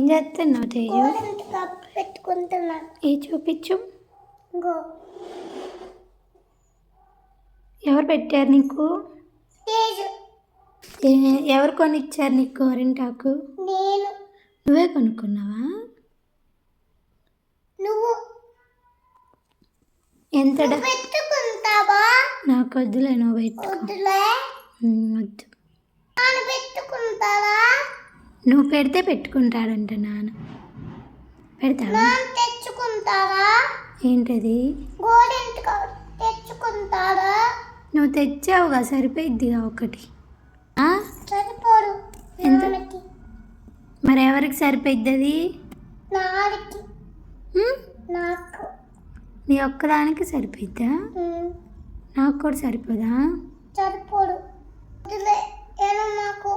చేస్తున్నావు తేజు? పెట్టుకుంటున్నా. ఏ చూపించు. ఇంకో ఎవరు పెట్టారు నీకు? తేజు. ఎవరు కొనిచ్చారు నీకు గోరింటాకు? నేను. నువ్వే కొనుక్కున్నావా? నువ్వు ఎంత పెట్టుకుంటావా? నాకు వద్దులే, నువ్వు పెట్టుకో. వద్దులే. వద్దు. నాన్న పెట్టుకుంటావా? నువ్వు పెడితే పెట్టుకుంటాడంట నాన్న. పెడతావా? నాన్న తెచ్చుకుంటావా? ఏంటది? గోరింటాకు తెచ్చుకుంటారా? నువ్వు తెచ్చావుగా, సరిపోయిద్దిగా ఒకటి. సరిపోడు. ఎంత? నాన్నకి. మరి ఎవరికి సరిపోయిద్ది అది? నాన్నకి. నాకు. నీ ఒక్కదానికి సరిపోయిద్దా? నాకు కూడా సరిపోదా? సరిపోడు. వద్దులే. ఏమో నాకు